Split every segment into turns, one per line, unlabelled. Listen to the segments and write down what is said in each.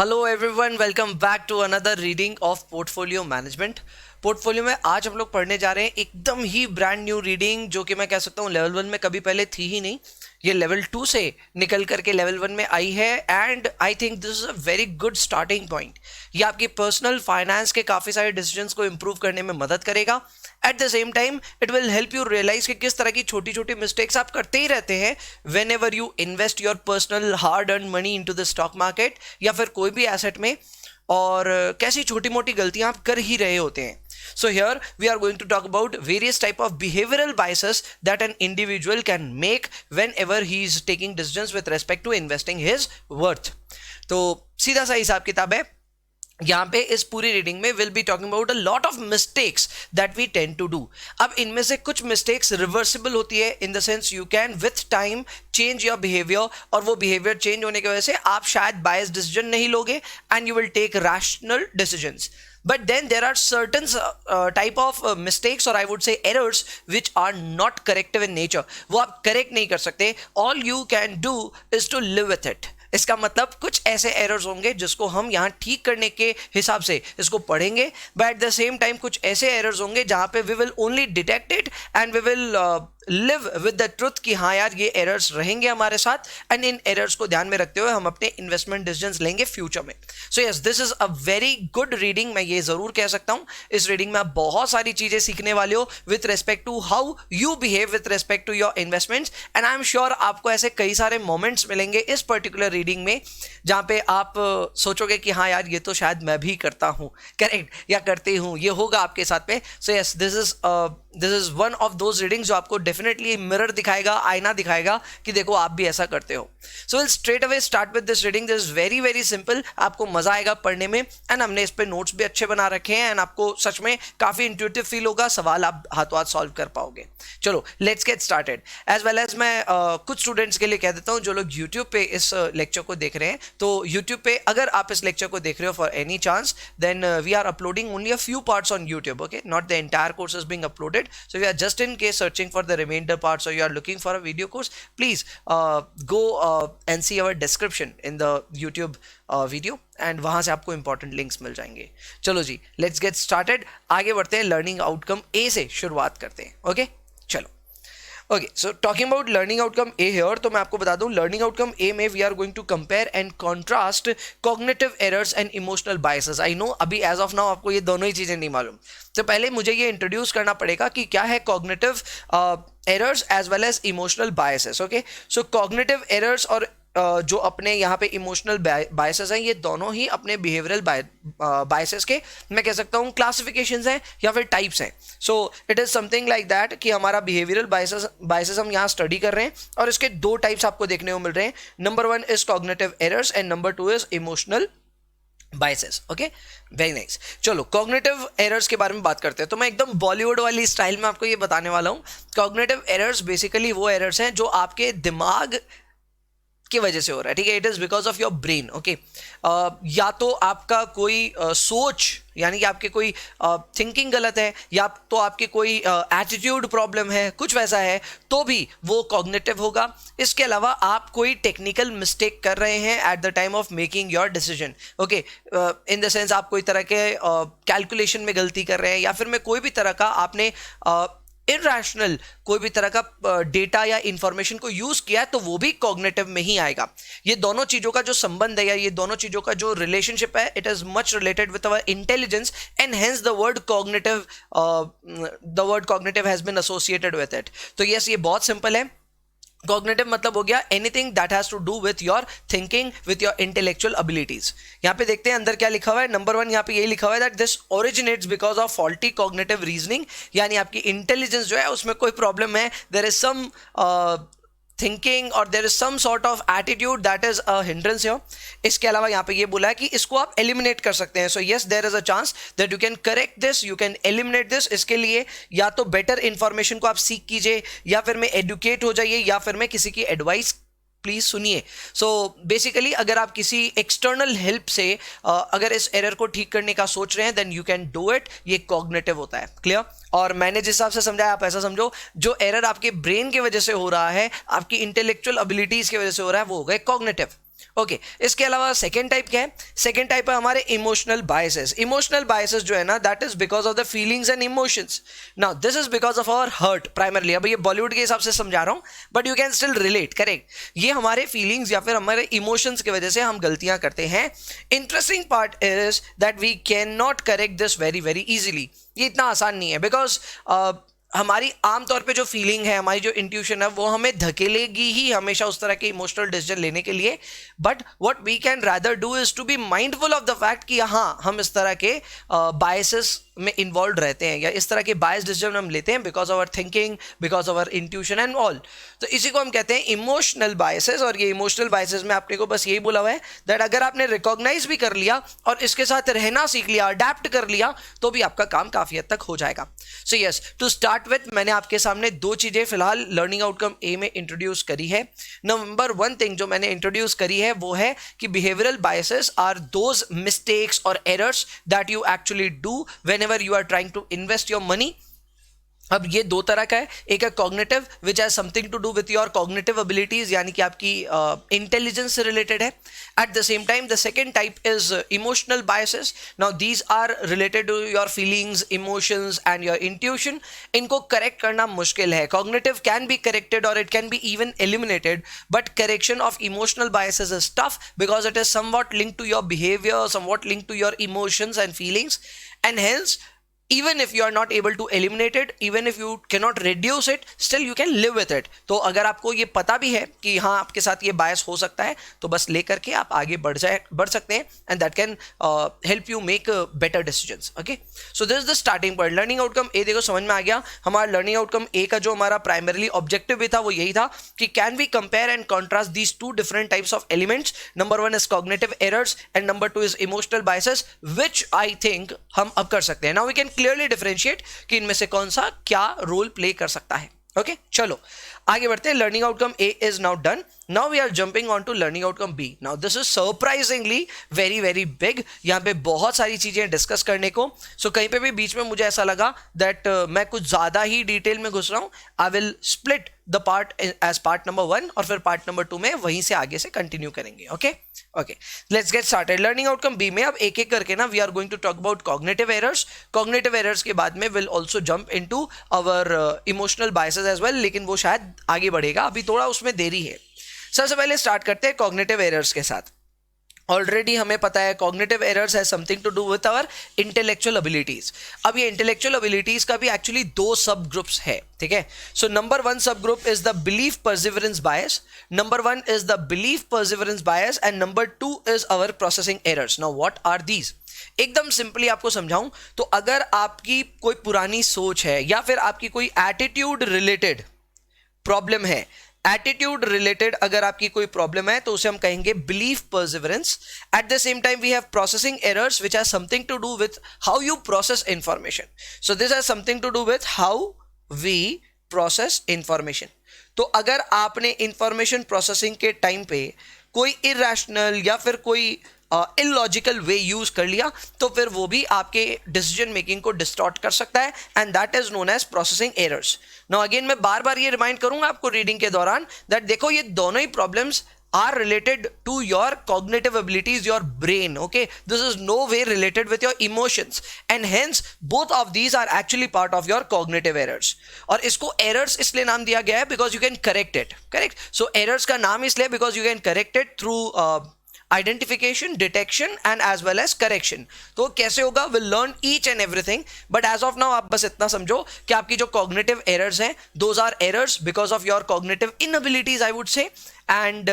Hello everyone, welcome back to another reading of portfolio management. Portfolio में आज हम लोग पढ़ने जा रहे हैं एकदम ही ब्रांड न्यू रीडिंग, जो कि मैं कह सकता हूँ लेवल 1 में कभी पहले थी ही नहीं। ये लेवल 2 से निकल करके लेवल 1 में आई है and I think this is a very good starting point. ये आपकी पर्सनल फाइनेंस के काफ़ी सारे डिसीजंस को इम्प्रूव करने में मदद करेगा। At the same time it will help you realise कि किस तरह की छोटी छोटी मिस्टेक्स आप करते ही रहते हैं when ever you invest your personal hard earn money into the stock market या फिर कोई भी एसेट में, और कैसी छोटी मोटी गलतियां आप कर ही रहे होते हैं। So here we are going to talk about various type of behavioral biases that an individual can make whenever he is taking decisions with respect to investing his worth। तो सीधा सा हिसाब किताब है यहाँ पे इस पूरी रीडिंग में। Will be talking about a lot of mistakes that we tend to do. अब इनमें से कुछ मिस्टेक्स रिवर्सिबल होती है in the sense you can with time change your behaviour, और वो बिहेवियर चेंज होने की वजह से आप शायद बायस डिसीजन नहीं लोगे and you will take rational decisions. But then there are certain type of mistakes or I would say errors which are not corrective in nature। वो आप correct नहीं कर सकते। All you can do is to live with it। इसका मतलब कुछ ऐसे errors होंगे जिसको हम यहाँ ठीक करने के हिसाब से इसको पढ़ेंगे, but at the same time कुछ ऐसे एरर्स होंगे जहाँ पे we will only detect it and we will live with the truth कि हाँ यार ये एरर्स रहेंगे हमारे साथ, एंड इन एरर्स को ध्यान में रखते हुए हम अपने इन्वेस्टमेंट डिसीजंस लेंगे फ्यूचर में। So yes, this is a very good reading, मैं ये जरूर कह सकता हूँ। इस रीडिंग में आप बहुत सारी चीजें सीखने वाले हो with respect to how you behave with respect to your investments, and I am sure आपको ऐसे कई सारे मोमेंट्स मिलेंगे इस पर्टिकुलर रीडिंग में जहाँ पे आप सोचोगे कि हाँ यार ये तो शायद मैं भी करता हूँ, करेक्ट, या करती हूँ, ये होगा आपके साथ में। So yes, this is one of those readings जो आपको डेफिनेटली मिरर दिखाएगा, आईना दिखाएगा कि देखो आप भी ऐसा करते हो। So will straight away start with this reading. This is very very simple, आपको मजा आएगा पढ़ने में, एंड हमने इस पे नोट्स भी अच्छे बना रखे हैं एंड आपको सच में काफी इंट्यूटिव फील होगा, सवाल आप हाथों हाथ सॉल्व कर पाओगे। चलो let's get started. As well as मैं कुछ स्टूडेंट्स के लिए कह देता हूँ जो लोग यूट्यूब पे इस लेक्चर को देख रहे हैं, तो यूट्यूब पे अगर आप इस लेक्चर को देख रहे हो for any chance, then we are uploading only a few parts on YouTube, okay, not the entire course is being uploaded. So we are just in case searching for the remainder parts or you are looking for a video course, please go and see our description in the YouTube video and वहां से आपको important links मिल जाएंगे। चलो जी, let's get started। आगे बढ़ते हैं, learning outcome ए से शुरुआत करते हैं। ओके चलो, okay, so talking about learning outcome A here, तो मैं आपको बता दूं लर्निंग आउटकम ए में we are going to compare and contrast cognitive errors and emotional biases. I know अभी एज ऑफ नाउ आपको ये दोनों ही चीजें नहीं मालूम, तो पहले मुझे ये इंट्रोड्यूस करना पड़ेगा कि क्या है cognitive errors as well as emotional biases. Okay, so cognitive errors और जो अपने यहाँ पे इमोशनल बायसेस हैं, ये दोनों ही अपने बिहेवियरल बायसेस के मैं कह सकता हूँ क्लासिफिकेशंस हैं या फिर टाइप्स हैं। So it is something like that कि हमारा बिहेवियरल बायसेस हम यहाँ स्टडी कर रहे हैं और इसके दो टाइप्स आपको देखने को मिल रहे हैं। Number 1 is cognitive errors and number 2 is emotional biases. Okay, very nice. चलो कॉग्निटिव एरर्स के बारे में बात करते हैं। तो मैं एकदम बॉलीवुड वाली स्टाइल में आपको ये बताने वाला हूँ। कॉग्निटिव एरर्स बेसिकली वो एरर्स हैं जो आपके दिमाग की वजह से हो रहा है, ठीक है, it is because of your brain. Okay, या तो आपका कोई सोच यानी कि आपके कोई थिंकिंग गलत है, या तो आपके कोई एटीट्यूड प्रॉब्लम है, कुछ वैसा है, तो भी वो कॉग्निटिव होगा। इसके अलावा आप कोई टेक्निकल मिस्टेक कर रहे हैं at the time of making your decision. Okay, in the sense आप कोई तरह के कैलकुलेशन में गलती कर रहे हैं, या फिर में कोई भी तरह का आपने इरैशनल कोई भी तरह का डेटा या इंफॉर्मेशन को यूज किया है, तो वो भी कॉग्निटिव में ही आएगा। ये दोनों चीजों का जो संबंध है या ये दोनों चीजों का जो रिलेशनशिप है, it is much related with our intelligence and hence the word cognitive has been associated with it. तो यस, ये बहुत सिंपल है। कॉग्निटिव मतलब हो गया anything that has to do with your thinking, with your intellectual abilities. यहाँ पे देखते हैं अंदर क्या लिखा हुआ है। नंबर 1 यहाँ पे यही लिखा हुआ है that this originates because of faulty cognitive reasoning, यानी आपकी इंटेलिजेंस जो है उसमें कोई प्रॉब्लम है, देयर इज सम थिंकिंग और there is some sort of attitude that is a hindrance here. इसके अलावा यहाँ पे ये बोला है कि इसको आप एलिमिनेट कर सकते हैं। So yes, there is a chance that you can correct this, you can eliminate this. इसके लिए या तो बेटर इंफॉर्मेशन को आप सीख कीजिए, या फिर में एडुकेट हो जाइए, या फिर में किसी की एडवाइस प्लीज सुनिए। सो बेसिकली अगर आप किसी एक्सटर्नल हेल्प से अगर इस एरर को ठीक करने का सोच रहे हैं, then you can do it. ये कॉग्निटिव होता है, क्लियर। और मैंने जिस हिसाब से समझाया आप ऐसा समझो, जो एरर आपके ब्रेन की वजह से हो रहा है, आपकी इंटेलेक्चुअल एबिलिटीज की वजह से हो रहा है, वो हो गए कॉग्निटिव। ओके इसके अलावा सेकेंड टाइप क्या है? सेकेंड टाइप है हमारे इमोशनल बायसेस. इमोशनल बायसेस जो है ना, that is because of the feelings and emotions. Now this is because of our heart primarily. अब ये बॉलीवुड के हिसाब से समझा रहा हूं, but you can still relate. Correct, ये हमारे फीलिंग्स या फिर हमारे इमोशंस की वजह से हम गलतियां करते हैं. Interesting part is that we can not correct this very very easily. ये इतना आसान नहीं है, बिकॉज हमारी आमतौर पे जो फीलिंग है, हमारी जो इंट्यूशन है, वो हमें धकेलेगी ही हमेशा उस तरह के इमोशनल डिसीजन लेने के लिए. But what we can rather do is to be mindful of the fact कि हाँ, हम इस तरह के बायसेस में इन्वॉल्व रहते हैं या इस तरह के बायस डिसीजन हम लेते हैं because of our thinking, because of our intuition and all. तो इसी को हम कहते हैं इमोशनल बायसेस. और ये इमोशनल बायसेस में आपने को बस यही बोला हुआ है दैट अगर आपने रिकॉग्नाइज भी कर लिया और इसके साथ रहना सीख लिया, अडेप्ट कर लिया, तो भी आपका काम काफी हद तक हो जाएगा. So yes, to start with मैंने आपके सामने दो चीजें फिलहाल लर्निंग आउटकम ए में इंट्रोड्यूस करी है. नंबर वन थिंग जो मैंने इंट्रोड्यूस करी है वो है कि behavioural biases are those mistakes और errors that you actually do whenever you are trying to invest your money. अब ये दो तरह का है. एक है cognitive which has something to do with your cognitive abilities, यानी कि आपकी इंटेलिजेंस से रिलेटेड है. At the same time the second type is emotional biases. Now these are related to your feelings, emotions and your intuition. इनको correct करना मुश्किल है. Cognitive can be corrected और it can be even eliminated, but correction of emotional biases is tough because it is somewhat linked to your behaviour, somewhat linked to your emotions and feelings, and hence even if you are not able to eliminate it, even if you cannot reduce it, still you can live with it. तो अगर आपको ये पता भी है कि हाँ आपके साथ ये बायस हो सकता है, तो बस लेकर के आप आगे बढ़ सकते हैं and that can help you make better decisions. Okay, so this is the starting point. Learning outcome A देखो समझ में आ गया. हमारा लर्निंग आउटकम ए का जो हमारा प्राइमरली ऑब्जेक्टिव भी था वो यही था कि can we compare and contrast these two different types of elements. Number one is cognitive errors and number two is emotional biases, which I think हम अब कर सकते हैं. Now we can clearly differentiate कि इनमें से कौन सा क्या रोल प्ले कर सकता है. ओके, चलो आगे बढ़ते हैं. Learning outcome A is now done. Now we are jumping on to learning outcome B. Now this is surprisingly very very big. यहाँ पे बहुत सारी चीजें डिस्कस करने को. सो कहीं पे भी बीच में मुझे ऐसा लगा दैट मैं कुछ ज्यादा ही डिटेल में घुस रहा हूं. I will split the part as part number 1 और फिर पार्ट नंबर 2 में वहीं से आगे से कंटिन्यू करेंगे. Okay okay, let's get started. Learning outcome B में अब एक एक करके ना we are going to talk about cognitive errors. Cognitive errors के बाद में will also jump into our emotional biases as well, लेकिन वो शायद आगे बढ़ेगा, अभी थोड़ा उसमें देरी है. सबसे पहले स्टार्ट करते हैं कॉग्निटिव एरर्स के साथ. ऑलरेडी हमें पता है कॉग्निटिव एरर्स है something to do with our intellectual abilities. अब ये इंटेलेक्चुअल एबिलिटीज का भी एक्चुअली दो सब ग्रुप्स है. ठीक है, so number one sub group is the belief perseverance bias. Number one is the belief perseverance bias and number two is our processing errors. Now what are these? एकदम simply आपको समझाऊं तो अगर आपकी कोई पुरानी सोच है या फिर आपकी कोई एटीट्यूड रिलेटेड प्रॉब्लम है, एटीट्यूड रिलेटेड अगर आपकी कोई प्रॉब्लम है तो उसे हम कहेंगे belief perseverance. At the same time we have processing errors which has something to do with how you process information. So this has something to do with how we process information. तो अगर आपने information processing के time पे कोई irrational या फिर कोई illogical वे use कर लिया तो फिर वो भी आपके डिसीजन मेकिंग को डिस्टॉर्ट कर सकता है and that is known as processing errors. Now again मैं बार बार ये रिमाइंड करूंगा आपको रीडिंग के दौरान दैट देखो ये दोनों ही problems are related to your cognitive abilities, your brain. Okay, this is no way related with your emotions and hence both of these are actually part of your cognitive errors. और इसको errors इसलिए नाम दिया गया है because you can correct it. Correct, so errors का नाम इसलिए because you can correct it through identification, detection and as well as correction. तो कैसे होगा will learn each and everything, but as of now आप बस इतना समझो कि आपकी जो कॉग्निटिव एरर्स हैं those are errors because of your cognitive inabilities I would say. And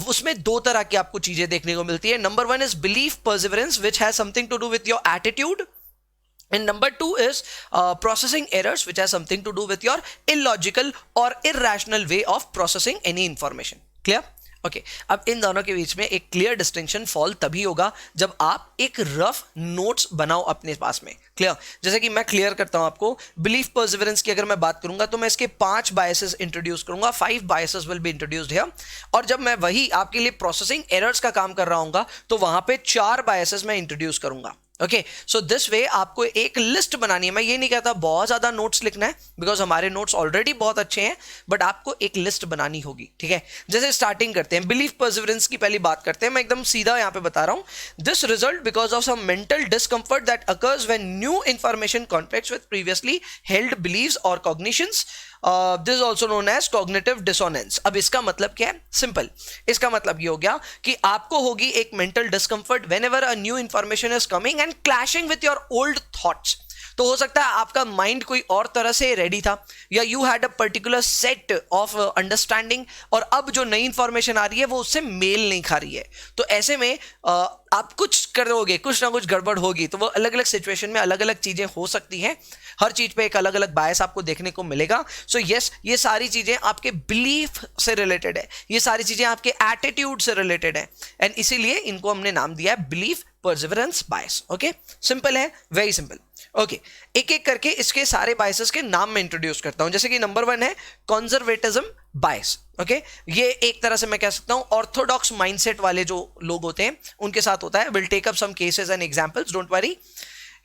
उसमें दो तरह की आपको चीजें देखने को मिलती है. Number one is belief perseverance which has something to do with your attitude and number two is processing errors which has something to do with your illogical or irrational way of processing any information. Clear? Okay, अब इन दोनों के बीच में एक clear distinction fall तभी होगा जब आप एक रफ नोट्स बनाओ अपने पास में. क्लियर? जैसे कि मैं क्लियर करता हूं आपको, बिलीफ परसिवरेंस की अगर मैं बात करूंगा तो मैं इसके 5 बायसेस इंट्रोड्यूस करूंगा. 5 biases will be introduced here. और जब मैं वही आपके लिए प्रोसेसिंग एरर्स का काम कर रहा हूंगा तो वहां पे 4 बायसेस मैं इंट्रोड्यूस करूंगा. ओके, सो दिस वे आपको एक लिस्ट बनानी है। मैं ये नहीं कहता बहुत ज्यादा नोट्स लिखना है, बिकॉज हमारे नोट्स ऑलरेडी बहुत अच्छे हैं, बट आपको एक लिस्ट बनानी होगी, ठीक है। जैसे स्टार्टिंग करते हैं, बिलीफ परसिवरेंस की पहली बात करते हैं। मैं एकदम सीधा यहाँ पे बता रहा हूँ। This result because of some mental discomfort that occurs when new information conflicts with previously held beliefs और cognitions. This is also known as cognitive dissonance. अब इसका मतलब क्या है? सिंपल, इसका मतलब ये हो गया कि आपको होगी एक mental discomfort when ever a new information is coming and clashing with your old thoughts. तो हो सकता है आपका माइंड कोई और तरह से रेडी था, या you had a particular set of understanding, और अब जो नई इंफॉर्मेशन आ रही है वो उससे मेल नहीं खा रही है। तो ऐसे में आप कुछ करोगे, कुछ ना कुछ गड़बड़ होगी। तो वो अलग अलग सिचुएशन में अलग अलग चीजें हो सकती हैं, हर चीज पे एक अलग अलग बायस आपको देखने को मिलेगा। सो यस, ये सारी चीजें आपके बिलीफ से रिलेटेड है, ये सारी चीजें आपके एटीट्यूड से रिलेटेड है, एंड इसीलिए इनको हमने नाम दिया है belief perseverance bias. Okay, simple है, वेरी सिंपल। ओके, एक एक करके इसके सारे बायसेस के नाम में इंट्रोड्यूस करता हूं। जैसे कि नंबर 1 है कंजर्वेटिज्म बायस। ओके, ये एक तरह से मैं कह सकता हूं ऑर्थोडॉक्स माइंडसेट वाले जो लोग होते हैं उनके साथ होता है। Will take up some cases and examples, don't worry.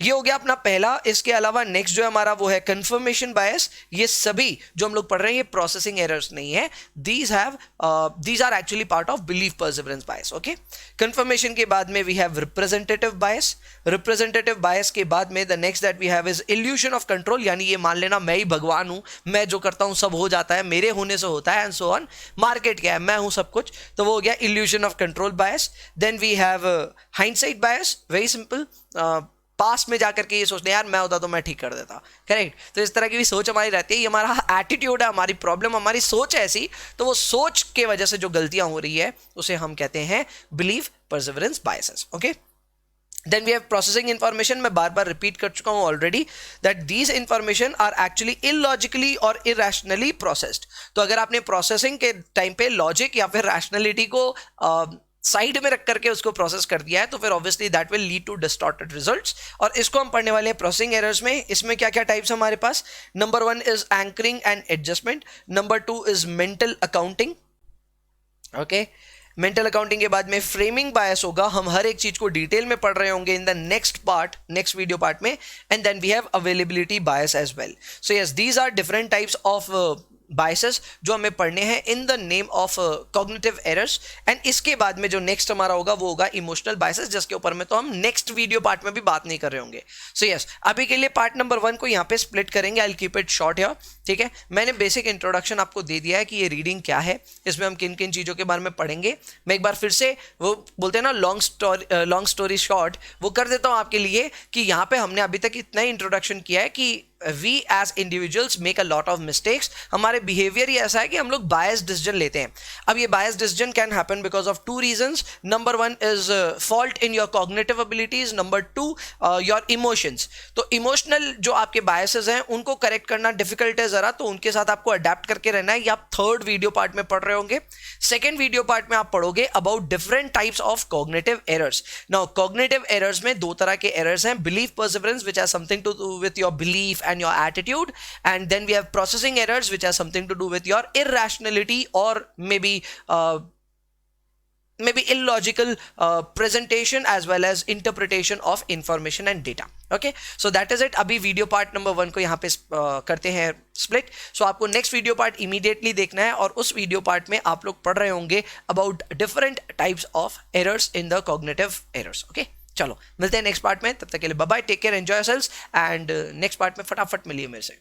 ये हो गया अपना पहला। इसके अलावा नेक्स्ट जो हमारा वो है कंफर्मेशन बायस। ये सभी जो हम लोग पढ़ रहे हैं ये प्रोसेसिंग एरर्स नहीं है, these are actually part of belief perseverance bias. Okay, confirmation के बाद में we have representative bias. Representative bias के बाद में the next that we have is illusion of control, यानी ये मान लेना मैं ही भगवान हूं, मैं जो करता हूं सब हो जाता है, मेरे होने से होता है, एंड सो ऑन। मार्केट क्या है, मैं हूं सब कुछ, तो वो हो गया illusion of control bias. Then we have hindsight bias, very simple, पास में जाकर के ये सोचते हैं यार मैं होता तो मैं ठीक कर देता, करेक्ट। तो इस तरह की भी सोच हमारी रहती है, ये हमारा एटीट्यूड है, हमारी प्रॉब्लम, हमारी सोच है ऐसी। तो वो सोच के वजह से जो गलतियां हो रही है उसे हम कहते हैं believe perseverance biases. Okay, then we have processing information. मैं बार बार रिपीट कर चुका हूं already that these information are actually illogically और इरेशनली प्रोसेस्ड। तो अगर आपने प्रोसेसिंग के टाइम पे लॉजिक या फिर रैशनैलिटी को साइड में रख करके उसको प्रोसेस कर दिया है, तो फिर obviously that will lead to distorted results. और इसको हम पढ़ने वाले हैं प्रोसेसिंग एरर्स में। इसमें क्या क्या टाइप्स हमारे पास? Number 1 is anchoring and adjustment. Number 2 is mental accounting. Okay, mental accounting के बाद में फ्रेमिंग बायस होगा। हम हर एक चीज को डिटेल में पढ़ रहे होंगे in the next part, next video part में। And then we have availability bias as well. So yes, these are different types of biases जो हमें पढ़ने हैं in the name of cognitive errors. And इसके बाद में जो नेक्स्ट हमारा होगा वो होगा इमोशनल बायसेस, जिसके ऊपर में तो हम नेक्स्ट वीडियो पार्ट में भी बात नहीं कर रहे होंगे। सो यस, अभी के लिए पार्ट नंबर 1 को यहाँ पे स्प्लिट करेंगे। I will keep it short here, ठीक है। मैंने बेसिक इंट्रोडक्शन आपको दे दिया है कि ये रीडिंग क्या है, इसमें हम किन किन चीज़ों के बारे में पढ़ेंगे। मैं एक बार फिर से, वो बोलते हैं ना लॉन्ग स्टोरी शॉर्ट, वो कर देता हूँ आपके लिए कि यहाँ पे हमने अभी तक इतना ही इंट्रोडक्शन किया है कि we as individuals make a lot of mistakes. हमारे बिहेवियर ही ऐसा है कि हम लोग बायस डिसीजन लेते हैं। अब ये bias decision can happen because of 2 reasons. Number 1 is fault in your cognitive abilities, number 2 your emotions. तो इमोशनल जो आपके बायसेस हैं उनको करेक्ट करना डिफिकल्ट है जरा, तो उनके साथ आपको अडेप्ट करके रहना है। ये आप 3rd वीडियो पार्ट में पढ़ रहे होंगे। 2nd वीडियो पार्ट में आप पढ़ोगे about different types of cognitive errors. Now cognitive errors में 2 तरह के एरर्स हैं, belief perseverance which has something to do with your belief and your attitude, and then we have processing errors which has something to do with your irrationality or maybe illogical presentation as well as interpretation of information and data. Okay, so that is it. अभी video part number 1 को यहाँ पे करते हैं split. सो आपको next video part immediately देखना है, और उस वीडियो पार्ट में आप लोग पढ़ रहे होंगे about different types of errors in the cognitive errors. Okay, चलो मिलते हैं नेक्स्ट पार्ट में, तब तक के लिए bye bye, take care, enjoy yourselves, and next part में फटाफट मिलिए मेरे से।